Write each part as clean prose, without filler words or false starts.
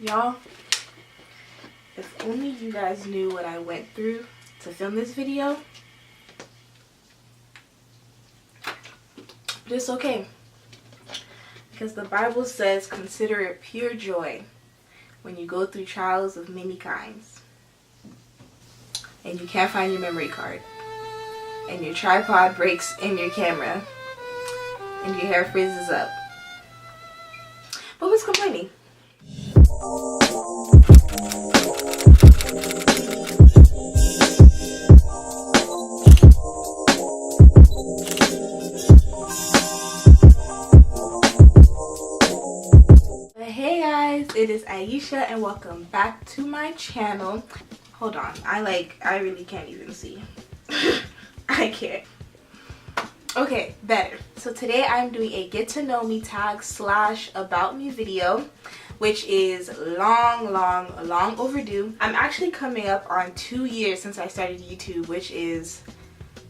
Y'all, if only you guys knew what I went through to film this video. But it's okay, because the Bible says consider it pure joy when you go through trials of many kinds and you can't find your memory card and your tripod breaks in your camera and your hair frizzes up. But who's complaining? Hey guys, it is Aisha and welcome back to my channel. Hold on, I really can't even see. I can't. Okay, better. So today I'm doing a get to know me tag / about me video, which is long overdue. I'm actually coming up on 2 years since I started YouTube, which is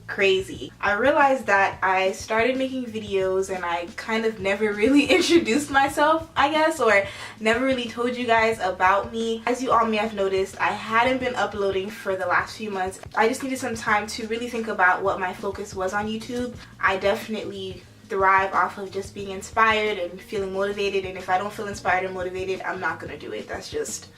crazy. I realized that I started making videos and I kind of never really introduced myself, I guess, or never really told you guys about me. As you all may have noticed, I hadn't been uploading for the last few months. I just needed some time to really think about what my focus was on YouTube. I definitely thrive off of just being inspired and feeling motivated, and if I don't feel inspired and motivated, I'm not gonna do it. That's just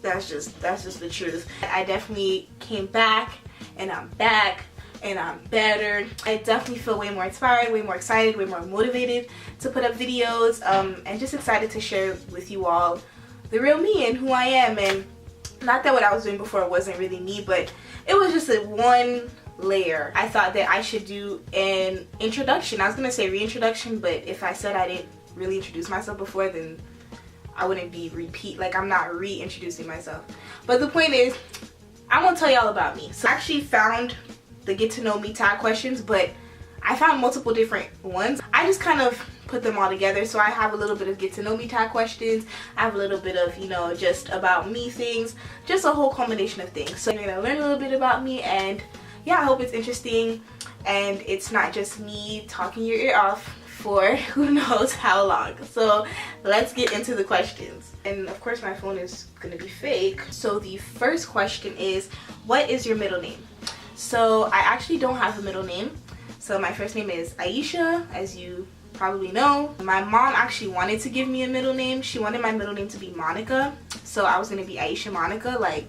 the truth. I definitely came back, and I'm back, and I'm better. I definitely feel way more inspired, way more excited, way more motivated to put up videos, and just excited to share with you all the real me and who I am. And not that what I was doing before wasn't really me, but it was just a one layer. I thought that I should do an introduction. I was gonna say reintroduction, but if I said I didn't really introduce myself before, then I wouldn't be I'm not reintroducing myself. But the point is, I want to tell y'all about me. So I actually found the get to know me tag questions, but I found multiple different ones. I just kind of put them all together. So I have a little bit of get to know me tag questions. I have a little bit of, just about me things, just a whole combination of things. So you're gonna learn a little bit about me, and yeah, I hope it's interesting and it's not just me talking your ear off for who knows how long. So let's get into the questions. And of course my phone is gonna be fake. So the first question is, what is your middle name? So I actually don't have a middle name. So my first name is Aisha, as you probably know. My mom actually wanted to give me a middle name. She wanted my middle name to be Monica. So I was gonna be Aisha Monica. Like,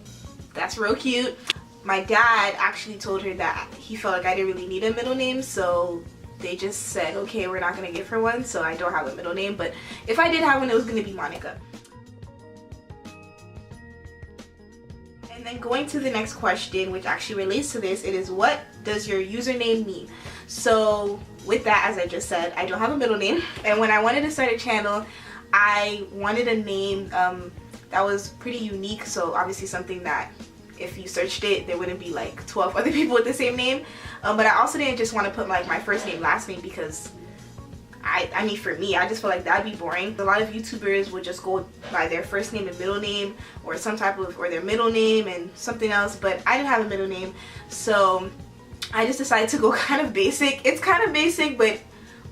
that's real cute. My dad actually told her that he felt like I didn't really need a middle name, so they just said, okay, we're not gonna give her one. So I don't have a middle name, but if I did have one, it was gonna be Monica. And then going to the next question, which actually relates to this, it is, what does your username mean? So with that, as I just said, I don't have a middle name, and when I wanted to start a channel, I wanted a name that was pretty unique. So obviously something that if you searched it, there wouldn't be like 12 other people with the same name. But I also didn't just want to put like my first name, last name, because I mean, for me, I just feel like that'd be boring. A lot of YouTubers would just go by their first name and middle name, or or their middle name and something else, but I didn't have a middle name. So I just decided to go kind of basic. It's kind of basic, but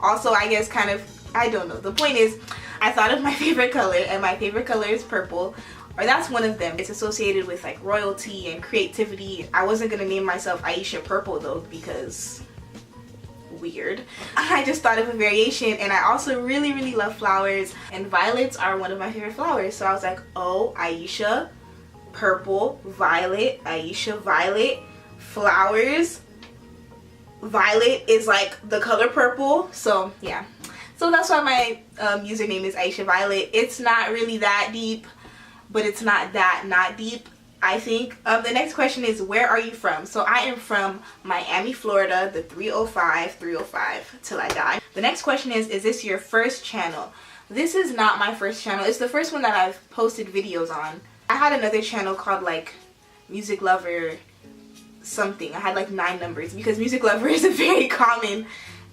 also I guess kind of, I don't know. The point is, I thought of my favorite color, and my favorite color is purple. Or that's one of them. It's associated with like royalty and creativity. I wasn't gonna name myself Aisha Purple though, because weird. I just thought of a variation, and I also really love flowers, and violets are one of my favorite flowers. So I was like, oh, Aisha Purple, Violet, Aisha Violet, flowers. Violet is like the color purple, so yeah. So that's why my username is Aisha Violet. It's not really that deep, but it's not that not deep, I think. The next question is, where are you from? So I am from Miami, Florida, the 305 till I die. The next question is this your first channel? This is not my first channel. It's the first one that I've posted videos on. I had another channel called like Music Lover something. I had like 9 numbers, because Music Lover is a very common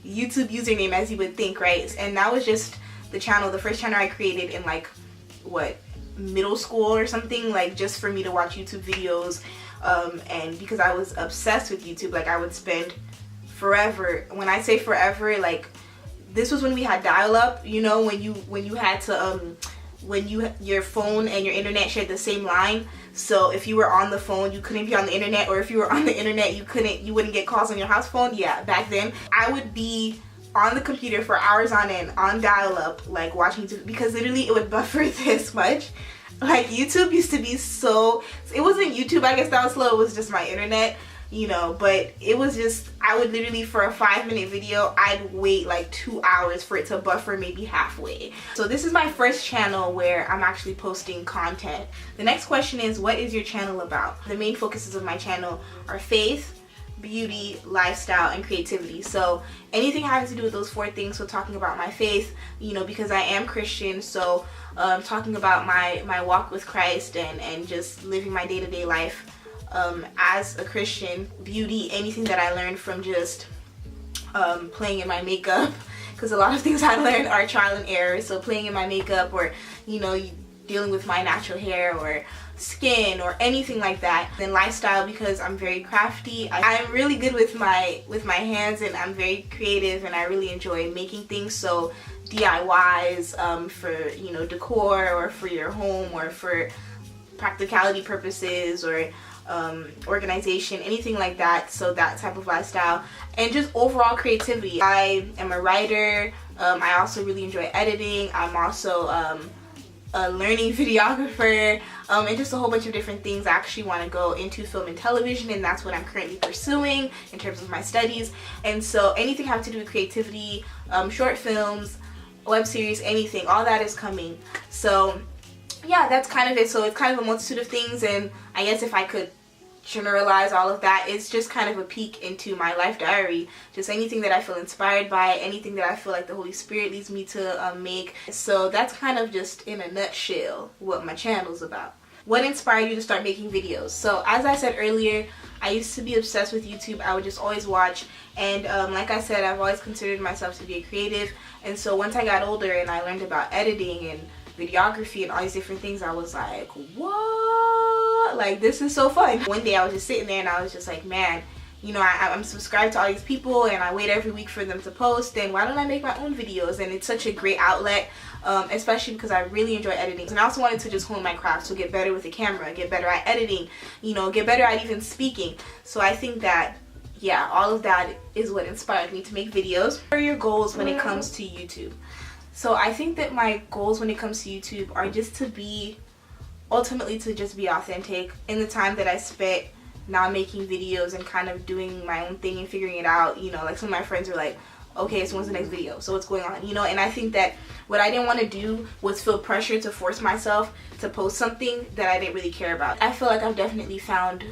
YouTube username, as you would think, right? And that was just the first channel I created in like, what, middle school or something, like just for me to watch YouTube videos, and because I was obsessed with YouTube. Like, I would spend forever. When I say forever, like, this was when we had dial-up, when you had to when your phone and your internet shared the same line. So if you were on the phone, you couldn't be on the internet, or if you were on the internet, you wouldn't get calls on your house phone. Yeah, back then I would be on the computer for hours on end on dial-up, like watching YouTube, because literally it would buffer this much. Like YouTube used to be so, it wasn't YouTube, I guess that was slow, it was just my internet, you know, but it was just, I would literally, for a 5-minute video, I'd wait like 2 hours for it to buffer maybe halfway. So this is my first channel where I'm actually posting content. The next question is, what is your channel about? The main focuses of my channel are faith, beauty, lifestyle, and creativity. So anything having to do with those 4 things. So talking about my faith, you know, because I am Christian, so talking about my walk with Christ and just living my day-to-day life as a Christian. Beauty, anything that I learned from just playing in my makeup, because a lot of things I learned are trial and error. So playing in my makeup, or you know, dealing with my natural hair or skin or anything like that. Then lifestyle, because I'm very crafty. I'm really good with my hands, and I'm very creative, and I really enjoy making things. So DIYs for, you know, decor, or for your home, or for practicality purposes, or organization, anything like that. So that type of lifestyle, and just overall creativity. I am a writer. I also really enjoy editing. I'm also a learning videographer, and just a whole bunch of different things. I actually want to go into film and television, and that's what I'm currently pursuing in terms of my studies. And so anything having to do with creativity, short films, web series, anything, all that is coming. So yeah, that's kind of it. So it's kind of a multitude of things, and I guess if I could generalize all of that, it's just kind of a peek into my life diary. Just anything that I feel inspired by, anything that I feel like the Holy Spirit leads me to make. So that's kind of just in a nutshell what my channel's about. What inspired you to start making videos? So as I said earlier, I used to be obsessed with YouTube. I would just always watch, and like I said, I've always considered myself to be a creative. And so once I got older and I learned about editing and videography and all these different things, I was like, what? Like, this is so fun. One day I was just sitting there and I was just like, man, you know, I'm subscribed to all these people, and I wait every week for them to post, and why don't I make my own videos? And it's such a great outlet, especially because I really enjoy editing. And I also wanted to just hone my craft, so get better with the camera, get better at editing, you know, get better at even speaking. So I think that, yeah, all of that is what inspired me to make videos. What are your goals when it comes to YouTube? So I think that my goals when it comes to YouTube are just to be, ultimately to just be authentic. In the time that I spent now making videos and kind of doing my own thing and figuring it out, you know, like some of my friends were like, okay, so when's the next video? So what's going on? You know, and I think that what I didn't want to do was feel pressure to force myself to post something that I didn't really care about. I feel like I've definitely found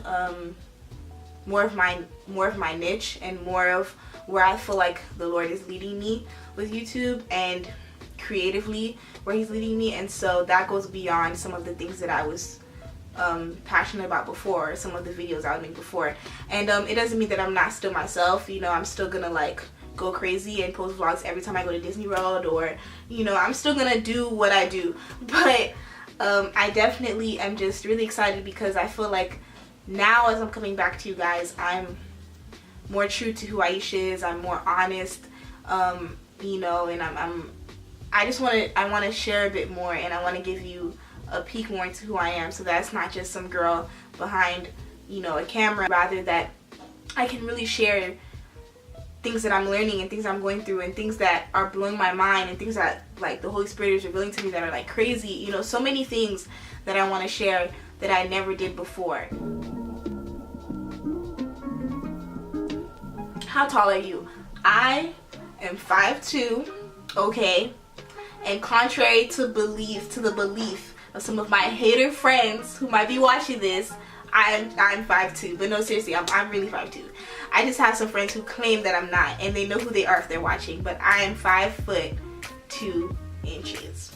more of my niche, and more of where I feel like the Lord is leading me with YouTube, and creatively where he's leading me. And so that goes beyond some of the things that I was passionate about before, some of the videos I would make before. And it doesn't mean that I'm not still myself, you know. I'm still gonna like go crazy and post vlogs every time I go to Disney World, or you know, I'm still gonna do what I do. But I definitely am just really excited, because I feel like now, as I'm coming back to you guys, I'm more true to who Aisha is. I'm more honest, you know, and I want to share a bit more, and I want to give you a peek more into who I am, so that's not just some girl behind, you know, a camera. Rather that I can really share things that I'm learning, and things I'm going through, and things that are blowing my mind, and things that like the Holy Spirit is revealing to me that are like crazy, you know, so many things that I want to share that I never did before. How tall are you? I am 5'2", okay? And contrary to the belief of some of my hater friends who might be watching this, I'm 5'2", but no, seriously, I'm really 5'2". I just have some friends who claim that I'm not, and they know who they are if they're watching, but I am 5'2".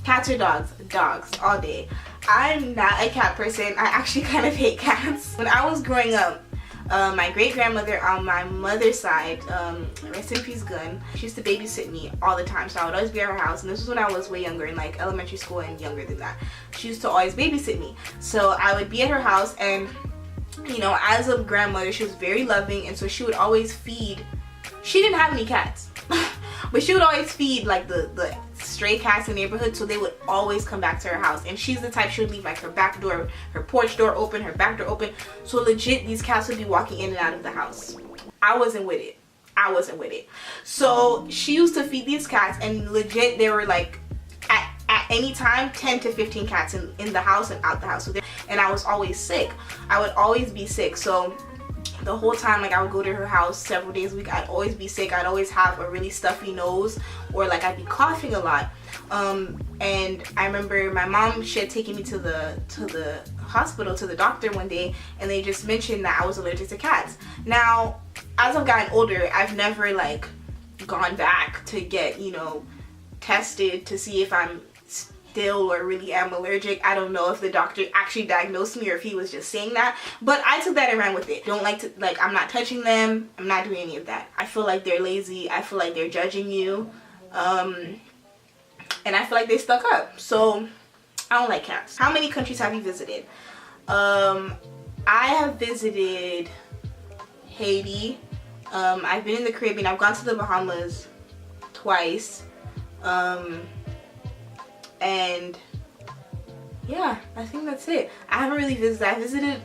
Cats or dogs? Dogs, all day. I'm not a cat person. I actually kind of hate cats. When I was growing up, my great-grandmother on my mother's side, rest in peace Gun, she used to babysit me all the time. So I would always be at her house, and this was when I was way younger, in like elementary school and younger than that. She used to always babysit me. So I would be at her house, and you know, as a grandmother, she was very loving, and so she would always feed. She didn't have any cats, but she would always feed like the stray cats in the neighborhood, so they would always come back to her house. And she's the type, she would leave like her back door, her porch door open, her back door open. So legit, these cats would be walking in and out of the house. I wasn't with it. I wasn't with it. So she used to feed these cats, and legit, they were like, at any time, 10 to 15 cats in the house and out the house. And I was always sick. I would always be sick. So the whole time, like, I would go to her house several days a week. I'd always be sick. I'd always have a really stuffy nose, or like I'd be coughing a lot. And I remember my mom, she had taken me to the hospital, to the doctor one day, and they just mentioned that I was allergic to cats. Now, as I've gotten older, I've never like gone back to get, you know, tested to see if I'm still or really am allergic. I don't know if the doctor actually diagnosed me or if he was just saying that, but I took that and ran with it. Don't like to, like, I'm not touching them. I'm not doing any of that. I feel like they're lazy. I feel like they're judging you. And I feel like they stuck up. So I don't like cats. How many countries have you visited? I have visited Haiti. I've been in the Caribbean. I've gone to the Bahamas twice. And yeah, I think that's it. I haven't really visited. I visited,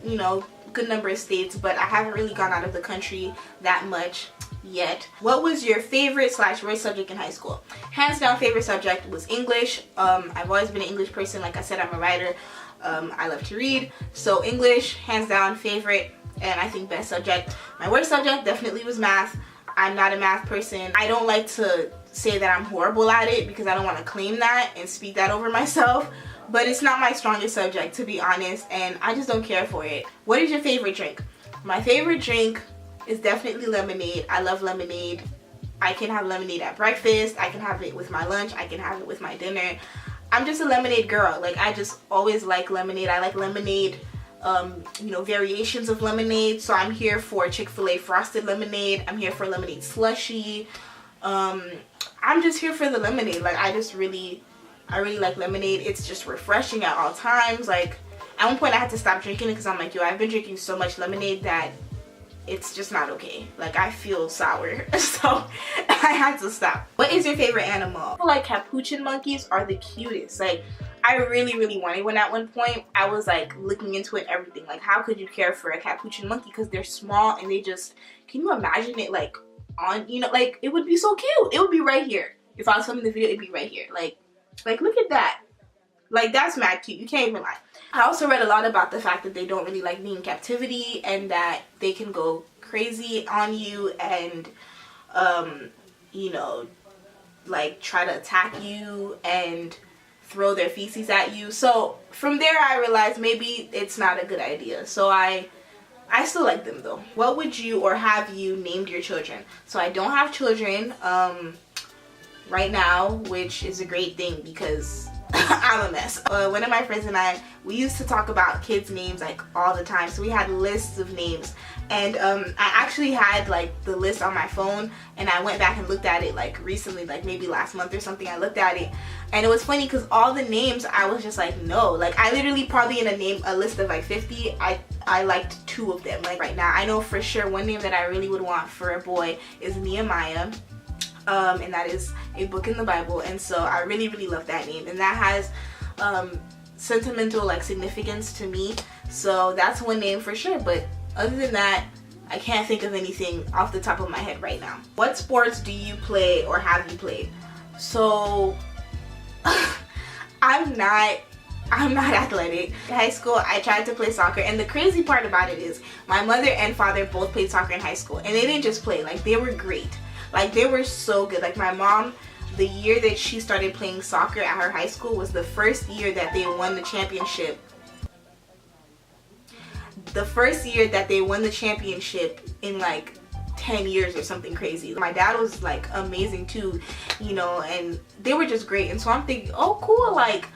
you know, a good number of states, but I haven't really gone out of the country that much yet. What was your favorite / worst subject in high school? Hands down, favorite subject was English. I've always been an English person. Like I said, I'm a writer. I love to read. So English, hands down, favorite, and I think best subject. My worst subject definitely was math. I'm not a math person. I don't like to say that I'm horrible at it because I don't want to claim that and speak that over myself, but it's not my strongest subject, to be honest, and I just don't care for it. What is your favorite drink? My favorite drink is definitely lemonade. I love lemonade. I can have lemonade at breakfast. I can have it with my lunch. I can have it with my dinner. I'm just a lemonade girl. Like, I just always like lemonade. I like lemonade, you know, variations of lemonade. So I'm here for Chick-fil-A frosted lemonade. I'm here for lemonade slushy. I'm just here for the lemonade. Like, I really like lemonade. It's just refreshing at all times. Like, at one point I had to stop drinking it because I'm like, yo, I've been drinking so much lemonade that it's just not okay. Like, I feel sour. So I had to stop. What is your favorite animal? I feel like capuchin monkeys are the cutest. Like, I really wanted one at one point. I was like looking into it, everything. Like, how could you care for a capuchin monkey? Because they're small and they just, can you imagine it like on, you know, like, it would be so cute. It would be right here. If I was filming the video, it'd be right here. Like look at that. Like, that's mad cute. You can't even lie. I also read a lot about the fact that they don't really like being in captivity, and that they can go crazy on you and you know, like, try to attack you and throw their feces at you. So from there I realized maybe it's not a good idea. So I still like them though. What would you or have you named your children? So I don't have children right now, which is a great thing because I'm a mess. One of my friends and I, we used to talk about kids' names like all the time. So we had lists of names, and I actually had like the list on my phone, and I went back and looked at it like recently, like maybe last month or something. I looked at it, and it was funny because all the names I was just like, no. Like, I literally probably in a list of like 50, I liked 2 of them. Like, right now I know for sure one name that I really would want for a boy is Nehemiah. And that is a book in the Bible, and so I really love that name, and that has sentimental like significance to me. So that's one name for sure, but other than that, I can't think of anything off the top of my head right now. What sports do you play or have you played? So I'm not athletic. In high school, I tried to play soccer, and the crazy part about it is my mother and father both played soccer in high school, and they didn't just play, like, they were great. Like, they were so good. Like, my mom, the year that she started playing soccer at her high school was the first year that they won the championship. The first year that they won the championship in like 10 years or something crazy. My dad was like amazing too, you know, and they were just great. And so I'm thinking, oh cool, like,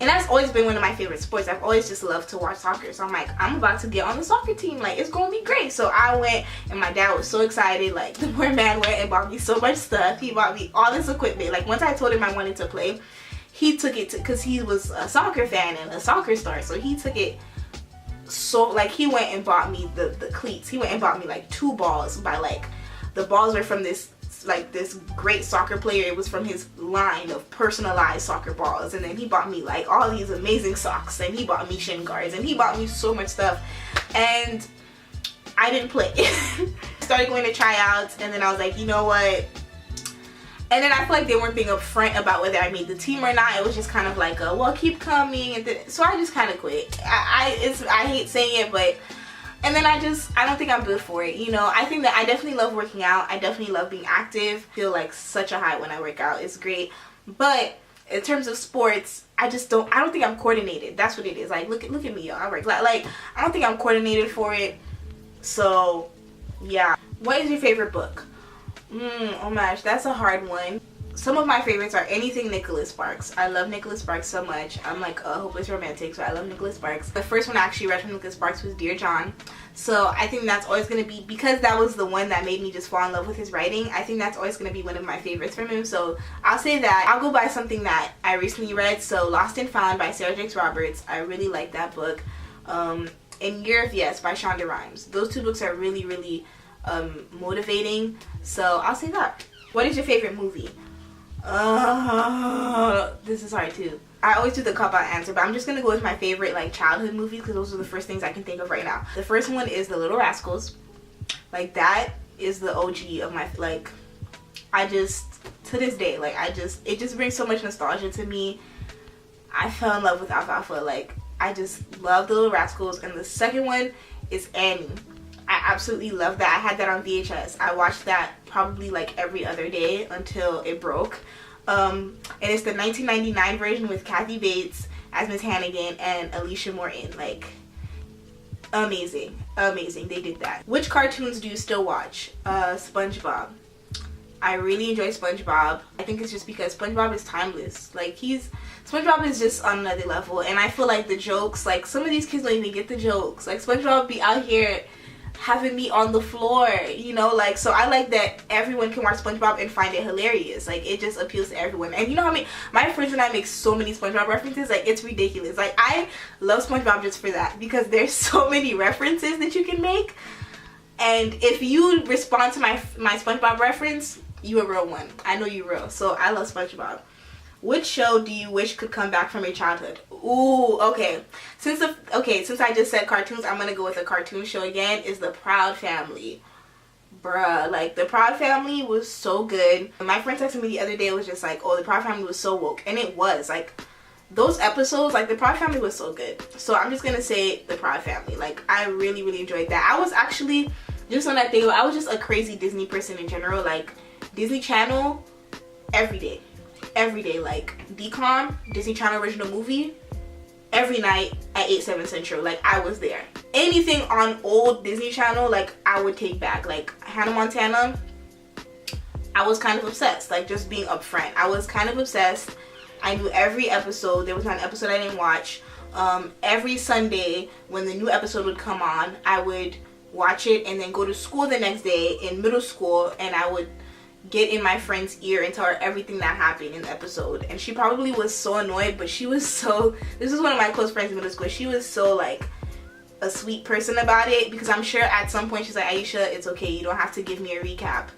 and that's always been one of my favorite sports. I've always just loved to watch soccer. So I'm like, I'm about to get on the soccer team. Like, it's going to be great. So I went, and my dad was so excited. Like, the poor man went and bought me so much stuff. He bought me all this equipment. Like, once I told him I wanted to play, he took it to, because he was a soccer fan and a soccer star. So he took it, so, like, he went and bought me the cleats. He went and bought me like 2 balls by, like, the balls were from this like this great soccer player. It was from his line of personalized soccer balls, and then he bought me like all these amazing socks, and he bought me shin guards, and he bought me so much stuff, and I didn't play. Started going to tryouts, and then I was like, you know what? And then I feel like they weren't being upfront about whether I made the team or not. It was just kind of like, well, keep coming, and then, so I just kind of quit. I hate saying it, but. And then I don't think I'm good for it, you know. I think that I definitely love working out. I definitely love being active. I feel like such a high when I work out. It's great. But in terms of sports, I don't think I'm coordinated. That's what it is. Like, look at me, y'all. I work like I don't think I'm coordinated for it. So, yeah. What is your favorite book? Oh my gosh, that's a hard one. Some of my favorites are anything Nicholas Sparks. I love Nicholas Sparks so much. I'm like a hopeless romantic, so I love Nicholas Sparks. The first one I actually read from Nicholas Sparks was Dear John. So I think that's always going to be, because that was the one that made me just fall in love with his writing, I think that's always going to be one of my favorites from him. So I'll say that. I'll go by something that I recently read. So Lost and Found by Sarah Jakes Roberts. I really like that book. And Year of Yes by Shonda Rhimes. Those two books are really, really motivating. So I'll say that. What is your favorite movie? This is hard too. I always do the cop-out answer, but I'm just gonna go with my favorite like childhood movies, because those are the first things I can think of right now. The first one is The Little Rascals. Like, that is the OG of my, like, I just, to this day, like, it just brings so much nostalgia to me. I fell in love with Alfalfa. Like, I just love The Little Rascals. And the second one is Annie. I absolutely love that. I had that on VHS. I watched that probably like every other day until it broke. And it's the 1999 version with Kathy Bates as Miss Hannigan and Alicia Morton. Like, amazing. Amazing. They did that. Which cartoons do you still watch? SpongeBob. I really enjoy SpongeBob. I think it's just because SpongeBob is timeless. Like, SpongeBob is just on another level. And I feel like the jokes, like, some of these kids don't even get the jokes. Like, SpongeBob be out here having me on the floor, you know, like, so I like that everyone can watch SpongeBob and find it hilarious. Like, it just appeals to everyone. And you know how my friends and I make so many SpongeBob references, like, it's ridiculous. Like, I love SpongeBob just for that, because there's so many references that you can make, and if you respond to my SpongeBob reference, you a real one. I know you real. So I love SpongeBob. Which show do you wish could come back from your childhood? Ooh, okay. Since I just said cartoons, I'm gonna go with a cartoon show again. Is The Proud Family. Bruh, like, The Proud Family was so good. My friend texted me the other day, was just like, oh, The Proud Family was so woke. And it was. Like, those episodes, like, The Proud Family was so good. So I'm just gonna say The Proud Family. Like, I really, really enjoyed that. I was actually, just on that thing, I was just a crazy Disney person in general. Like, Disney Channel, every day. Every day. Like, DCOM, Disney Channel original movie, every night at 8/7 Central. Like, I was there. Anything on old Disney Channel, like, I would take back. Like, Hannah Montana, I was kind of obsessed. Like, just being upfront, I was kind of obsessed. I knew every episode. There was not an episode I didn't watch. Every Sunday when the new episode would come on, I would watch it and then go to school the next day in middle school, and I would get in my friend's ear and tell her everything that happened in the episode. And she probably was so annoyed, but she was so, this was one of my close friends in middle school, she was so, like, a sweet person about it, because I'm sure at some point she's like, Aisha, it's okay, you don't have to give me a recap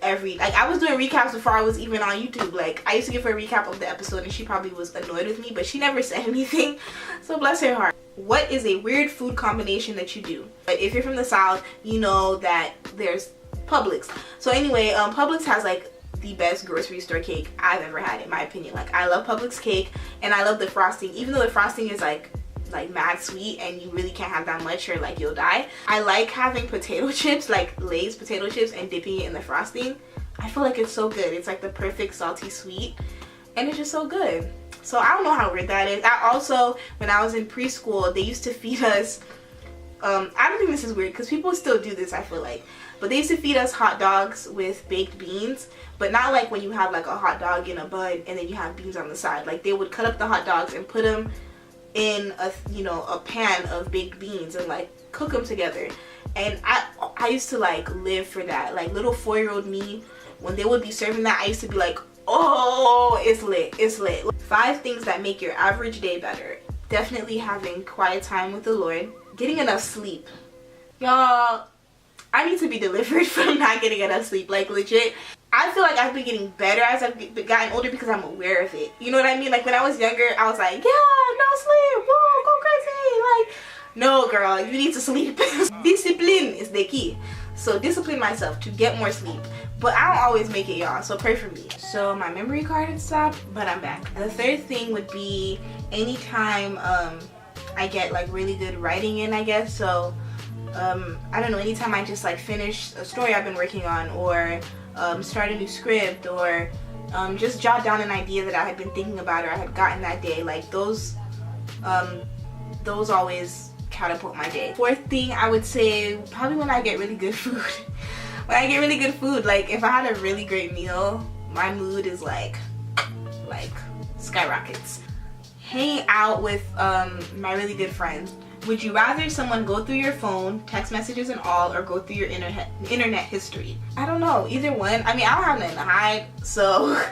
like, I was doing recaps before I was even on YouTube. Like, I used to give her a recap of the episode, and she probably was annoyed with me, but she never said anything, so bless her heart. What is a weird food combination that you do? But if you're from the South, you know that there's Publix. So anyway, Publix has like the best grocery store cake I've ever had, in my opinion. Like, I love Publix cake, and I love the frosting, even though the frosting is like mad sweet and you really can't have that much or like you'll die. I like having potato chips, like Lay's potato chips, and dipping it in the frosting. I feel like it's so good. It's like the perfect salty sweet, and it's just so good. So I don't know how weird that is. I also, when I was in preschool, they used to feed us, I don't think this is weird because people still do this, I feel like, but they used to feed us hot dogs with baked beans, but not like when you have like a hot dog in a bun and then you have beans on the side. Like, they would cut up the hot dogs and put them in a, you know, a pan of baked beans and like cook them together. And I used to like live for that. Like, little 4-year-old me, when they would be serving that, I used to be like, oh, it's lit, it's lit. 5 things that make your average day better. Definitely having quiet time with the Lord, getting enough sleep. Y'all, I need to be delivered from not getting enough sleep. Like, legit. I feel like I've been getting better as I've gotten older because I'm aware of it. You know what I mean? Like, when I was younger, I was like, yeah, no sleep, whoa, go crazy. Like, no, girl, you need to sleep. Discipline is the key. So discipline myself to get more sleep. But I don't always make it, y'all, so pray for me. So my memory card had stopped, but I'm back. The third thing would be anytime I get like really good writing in, I guess. So I don't know, anytime I just like finish a story I've been working on, or start a new script, or just jot down an idea that I had been thinking about or I had gotten that day, like those always catapult my day. Fourth thing, I would say probably when I get really good food. When I get really good food, like if I had a really great meal, my mood is like skyrockets. Hanging out with my really good friends. Would you rather someone go through your phone, text messages and all, or go through your internet history? I don't know, either one. I mean, I don't have nothing to hide, so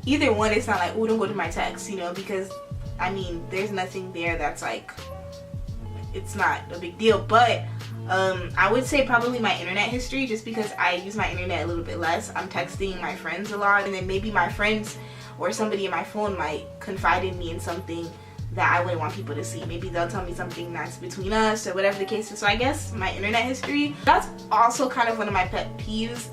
either one, it's not like, oh, don't go to my text, you know, because I mean, there's nothing there that's like, it's not a big deal. But I would say probably my internet history, just because I use my internet a little bit less. I'm texting my friends a lot, and then maybe my friends or somebody in my phone might confide in me in something that I wouldn't want people to see. Maybe they'll tell me something that's between us or whatever the case is. So I guess my internet history, that's also kind of one of my pet peeves.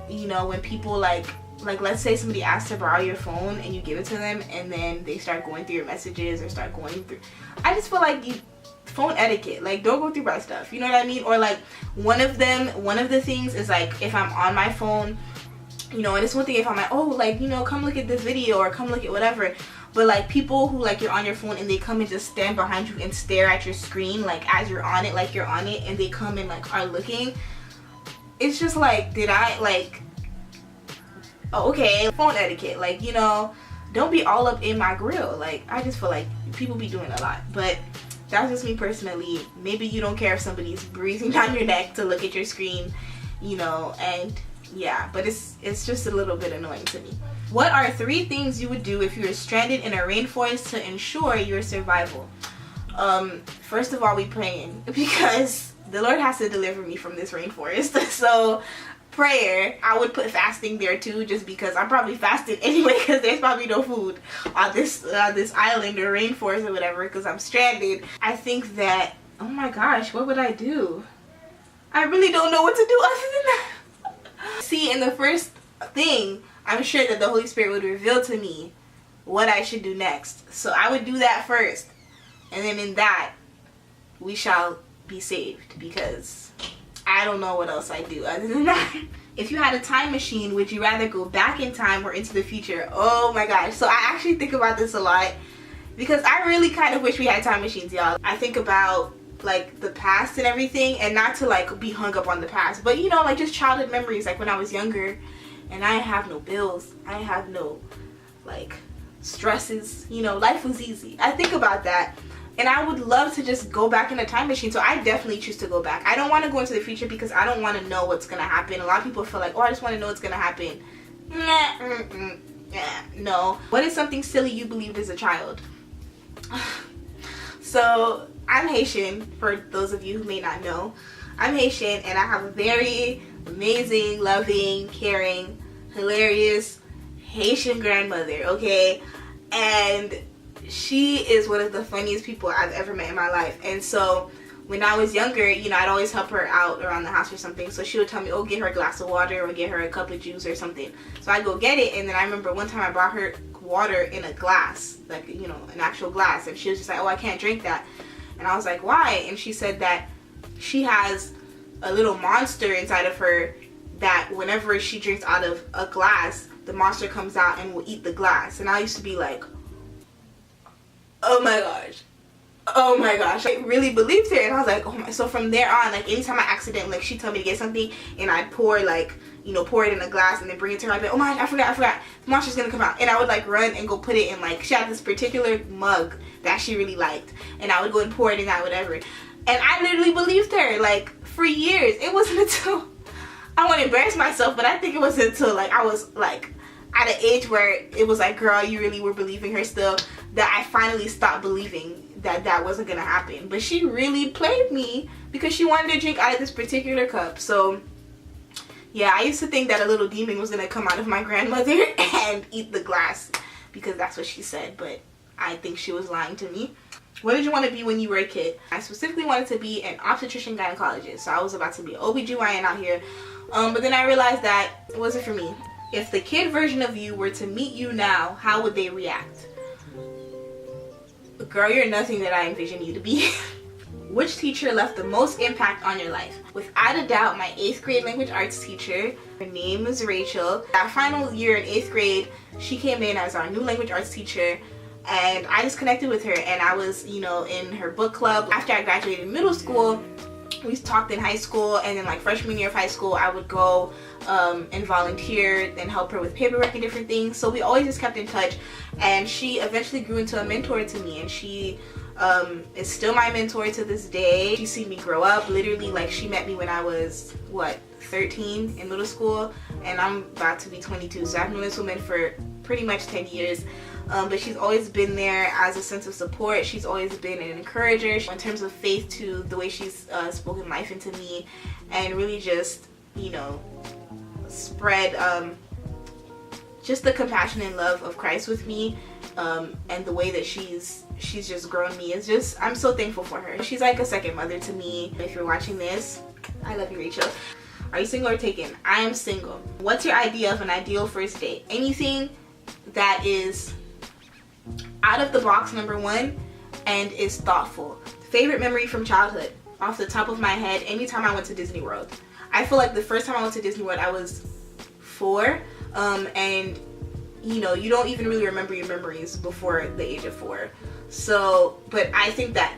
You know, when people like let's say somebody asks to borrow your phone and you give it to them, and then they start going through your messages or start going through, I just feel like phone etiquette, like don't go through my stuff, you know what I mean? Or like one of the things is like if I'm on my phone, you know, and it's one thing if I'm like, oh, like, you know, come look at this video or come look at whatever, but like people who like you're on your phone and they come and just stand behind you and stare at your screen like as you're on it, like you're on it, and they come and like are looking, it's just like, did I like, oh, okay, phone etiquette, like, you know, don't be all up in my grill. Like, I just feel like people be doing a lot. But that's just me personally. Maybe you don't care if somebody's breathing down your neck to look at your screen, you know, and yeah, but it's just a little bit annoying to me. What are 3 things you would do if you were stranded in a rainforest to ensure your survival? First of all, we praying, because the Lord has to deliver me from this rainforest. So prayer. I would put fasting there too, just because I'm probably fasting anyway, because there's probably no food on this island or rainforest or whatever, because I'm stranded. I think that, oh my gosh, what would I do? I really don't know what to do other than that. See, in the first thing, I'm sure that the Holy Spirit would reveal to me what I should do next. So I would do that first, and then in that, we shall be saved, because I don't know what else I'd do other than that. If you had a time machine, would you rather go back in time or into the future? Oh my gosh. So I actually think about this a lot, because I really kind of wish we had time machines, y'all. I think about like the past and everything, and not to like be hung up on the past, but you know, like just childhood memories, like when I was younger and I have no bills, I have no like stresses, you know, life was easy. I think about that, and I would love to just go back in a time machine. So I definitely choose to go back. I don't want to go into the future because I don't want to know what's gonna happen. A lot of people feel like, oh, I just want to know what's gonna happen. No. What is something silly you believed as a child? So I'm Haitian, for those of you who may not know. I'm Haitian, and I have a very amazing, loving, caring, hilarious Haitian grandmother, okay? And she is one of the funniest people I've ever met in my life. And so when I was younger, you know, I'd always help her out around the house or something. So she would tell me, oh, get her a glass of water or get her a cup of juice or something. So I'd go get it, and then I remember one time I brought her water in a glass, like, you know, an actual glass, and she was just like, oh, I can't drink that. And I was like, why? And she said that she has a little monster inside of her that whenever she drinks out of a glass, the monster comes out and will eat the glass. And I used to be like, oh my gosh. Oh my gosh. I really believed her, and I was like, oh my. So from there on, like anytime I accidentally, like she'd tell me to get something and I'd pour, like, you know, pour it in a glass and then bring it to her, I'd be like, oh my gosh, I forgot. The monster's gonna come out. And I would like run and go put it in, like, she had this particular mug that she really liked, and I would go and pour it in that, whatever. And I literally believed her, like, for years. It wasn't until, I don't want to embarrass myself, but I think it wasn't until like I was like at an age where it was like, girl, you really were believing her still, that I finally stopped believing that that wasn't gonna happen. But she really played me because she wanted to drink out of this particular cup. So yeah, I used to think that a little demon was gonna come out of my grandmother and eat the glass because that's what she said, but I think she was lying to me. What did you want to be when you were a kid? I specifically wanted to be an obstetrician gynecologist. So I was about to be an OBGYN out here. But then I realized that it wasn't for me. If the kid version of you were to meet you now, how would they react? Girl, you're nothing that I envision you to be. Which teacher left the most impact on your life? Without a doubt, my 8th grade language arts teacher. Her name is Rachel. That final year in 8th grade, she came in as our new language arts teacher. And I just connected with her, and I was, you know, in her book club. After I graduated middle school, we talked in high school, and then like freshman year of high school, I would go and volunteer and help her with paperwork and different things. So we always just kept in touch, and she eventually grew into a mentor to me, and she is still my mentor to this day. She's seen me grow up. Literally, like, she met me when I was, what, 13 in middle school, and I'm about to be 22, so I've known this woman for pretty much 10 years. But she's always been there as a sense of support. She's always been an encourager in terms of faith, to the way she's spoken life into me, and really just, you know, spread just the compassion and love of Christ with me, and the way that she's just grown me is just, I'm so thankful for her. She's like a second mother to me. If you're watching this, I love you, Rachel. Are you single or taken? I am single. What's your idea of an ideal first date? Anything that is out of the box, number one, and is thoughtful. Favorite memory from childhood? Off the top of my head, anytime I went to Disney World. I feel like the first time I went to Disney World, I was 4, and you know, you don't even really remember your memories before the age of 4. So, but I think that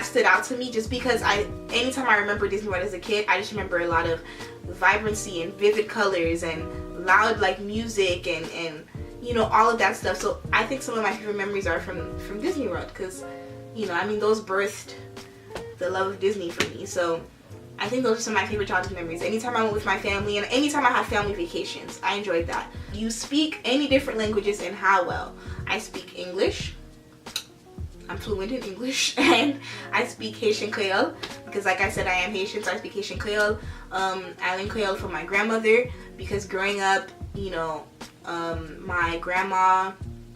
stood out to me just because anytime I remember Disney World as a kid, I just remember a lot of vibrancy and vivid colors and loud like music and you know, all of that stuff. So I think some of my favorite memories are from Disney World, because, you know, I mean, those birthed the love of Disney for me. So I think those are some of my favorite childhood memories. Anytime I went with my family, and anytime I had family vacations, I enjoyed that. You speak any different languages, and how well? I speak English. I'm fluent in English, and I speak Haitian Creole, because like I said, I am Haitian, so I speak Haitian Creole. I learned Creole from my grandmother, because growing up, you know, my grandma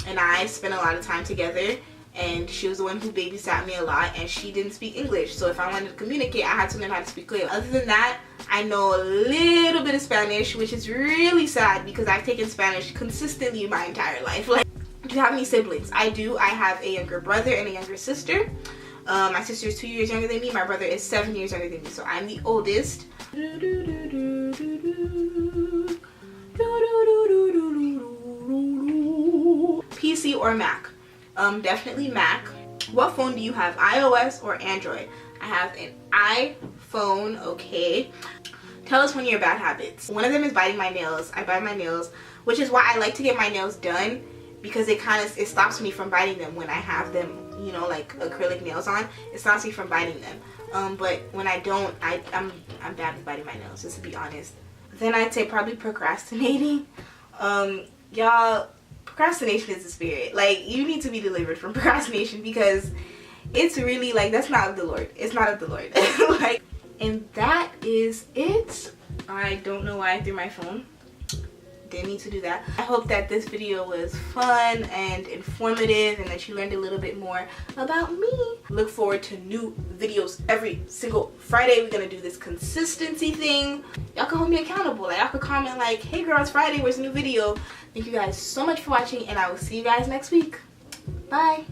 and I spent a lot of time together, and she was the one who babysat me a lot, and she didn't speak English, so if I wanted to communicate, I had to learn how to speak Creole. Other than that, I know a little bit of Spanish, which is really sad because I've taken Spanish consistently my entire life. Like, do you have any siblings? I do. I have a younger brother and a younger sister. My sister is 2 years younger than me. My brother is 7 years younger than me, so I'm the oldest. PC or Mac? Definitely Mac. What phone do you have, iOS or Android? I have an iPhone. Okay. Tell us one of your bad habits. One of them is biting my nails. I bite my nails, which is why I like to get my nails done, because it stops me from biting them when I have them, you know, like acrylic nails on. It stops me from biting them. But when I don't, I'm bad with biting my nails, just to be honest. Then I'd say probably procrastinating. Y'all, procrastination is a spirit. Like, you need to be delivered from procrastination, because it's really like, that's not of the Lord. It's not of the Lord. Like, and that is it. I don't know why I threw my phone. Didn't need to do that. I hope that this video was fun and informative, and that you learned a little bit more about me. Look forward to new videos every single Friday. We're gonna do this consistency thing. Y'all can hold me accountable. Like, y'all can comment like, hey girl, it's Friday, where's the new video? Thank you guys so much for watching, and I will see you guys next week. Bye.